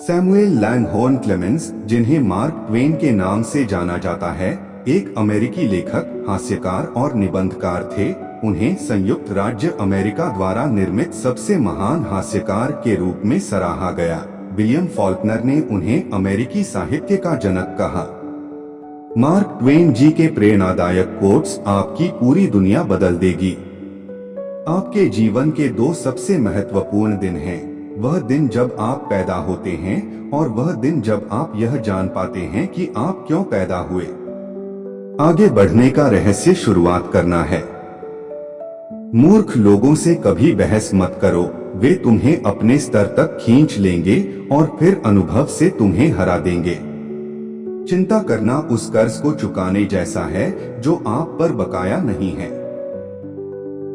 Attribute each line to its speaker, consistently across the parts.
Speaker 1: Samuel Langhorne Clemens, जिन्हें mark Twain के नाम से जाना जाता है, एक अमेरिकी लेखक, हास्यकार और निबंधकार थे। उन्हें संयुक्त राज्य अमेरिका द्वारा निर्मित सबसे महान हास्यकार के रूप में सराहा गया। विलियम फॉल्कनर ने उन्हें अमेरिकी साहित्य का जनक कहा। मार्क ट्वेन जी के प्रेरणादायक कोट्स आपकी पूरी दुनिया बदल देगी। आपके जीवन के दो सबसे महत्वपूर्ण दिन हैं, वह दिन जब आप पैदा होते हैं और वह दिन जब आप यह जान पाते हैं कि आप क्यों पैदा हुए। आगे बढ़ने का रहस्य शुरुआत करना है। मूर्ख लोगों से कभी बहस मत करो, वे तुम्हें अपने स्तर तक खींच लेंगे और फिर अनुभव से तुम्हें हरा देंगे। चिंता करना उस कर्ज को चुकाने जैसा है जो आप पर बकाया नहीं है।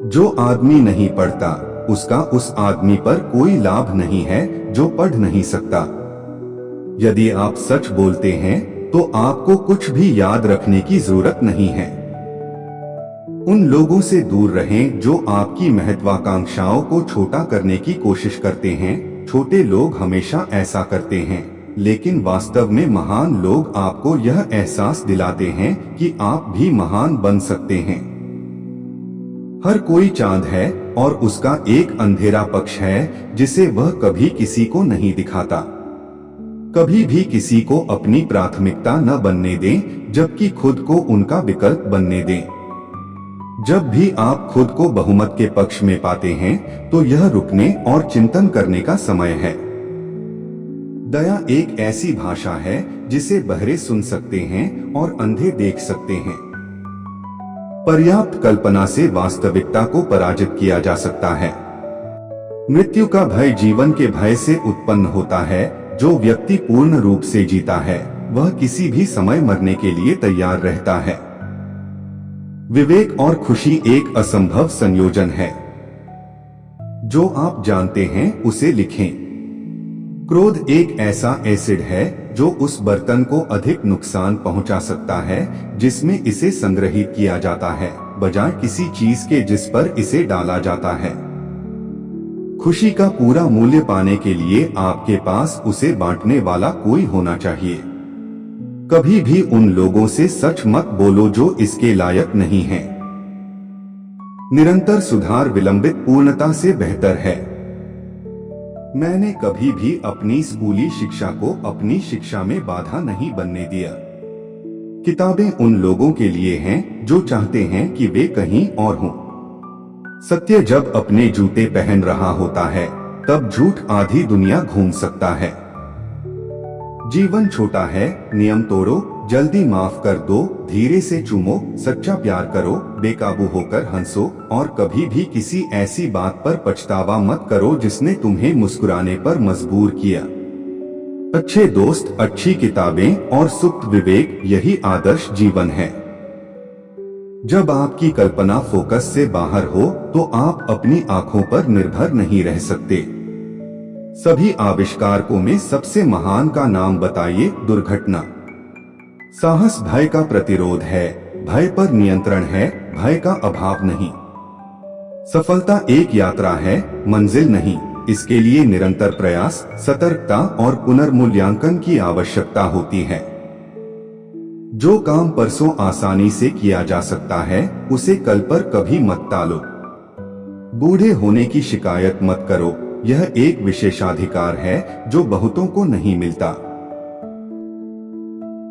Speaker 1: जो आदमी नहीं पढ़ता उसका उस आदमी पर कोई लाभ नहीं है जो पढ़ नहीं सकता। यदि आप सच बोलते हैं तो आपको कुछ भी याद रखने की जरूरत नहीं है। उन लोगों से दूर रहें जो आपकी महत्वाकांक्षाओं को छोटा करने की कोशिश करते हैं। छोटे लोग हमेशा ऐसा करते हैं, लेकिन वास्तव में महान लोग आपको यह एहसास दिलाते हैं कि आप भी महान बन सकते हैं। हर कोई चांद है और उसका एक अंधेरा पक्ष है जिसे वह कभी किसी को नहीं दिखाता। कभी भी किसी को अपनी प्राथमिकता न बनने दें, जबकि खुद को उनका विकल्प बनने दें। जब भी आप खुद को बहुमत के पक्ष में पाते हैं तो यह रुकने और चिंतन करने का समय है। दया एक ऐसी भाषा है जिसे बहरे सुन सकते हैं और अंधे देख सकते हैं। पर्याप्त कल्पना से वास्तविकता को पराजित किया जा सकता है। मृत्यु का भय जीवन के भय से उत्पन्न होता है। जो व्यक्ति पूर्ण रूप से जीता है वह किसी भी समय मरने के लिए तैयार रहता है। विवेक और खुशी एक असंभव संयोजन है। जो आप जानते हैं उसे लिखें। क्रोध एक ऐसा एसिड है जो उस बर्तन को अधिक नुकसान पहुंचा सकता है जिसमें इसे संग्रहित किया जाता है, बजाय किसी चीज के जिस पर इसे डाला जाता है। खुशी का पूरा मूल्य पाने के लिए आपके पास उसे बांटने वाला कोई होना चाहिए। कभी भी उन लोगों से सच मत बोलो जो इसके लायक नहीं हैं। निरंतर सुधार विलंबित पूर्णता से बेहतर है। मैंने कभी भी अपनी स्कूली शिक्षा को अपनी शिक्षा में बाधा नहीं बनने दिया। किताबें उन लोगों के लिए हैं जो चाहते हैं कि वे कहीं और हों। सत्य जब अपने जूते पहन रहा होता है तब झूठ आधी दुनिया घूम सकता है। जीवन छोटा है, नियम तोड़ो, जल्दी माफ कर दो, धीरे से चूमो, सच्चा प्यार करो, बेकाबू होकर हंसो और कभी भी किसी ऐसी बात पर पछतावा मत करो जिसने तुम्हें मुस्कुराने पर मजबूर किया। अच्छे दोस्त, अच्छी किताबें और सुप्त विवेक, यही आदर्श जीवन है। जब आपकी कल्पना फोकस से बाहर हो तो आप अपनी आंखों पर निर्भर नहीं रह सकते। सभी आविष्कारकों में सबसे महान का नाम बताइए। दुर्घटना। साहस भय का प्रतिरोध है, भय पर नियंत्रण है, भय का अभाव नहीं। सफलता एक यात्रा है, मंजिल नहीं। इसके लिए निरंतर प्रयास, सतर्कता और पुनर्मूल्यांकन की आवश्यकता होती है। जो काम परसों आसानी से किया जा सकता है उसे कल पर कभी मत टालो। बूढ़े होने की शिकायत मत करो, यह एक विशेषाधिकार है जो बहुतों को नहीं मिलता।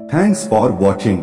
Speaker 1: Thanks for watching.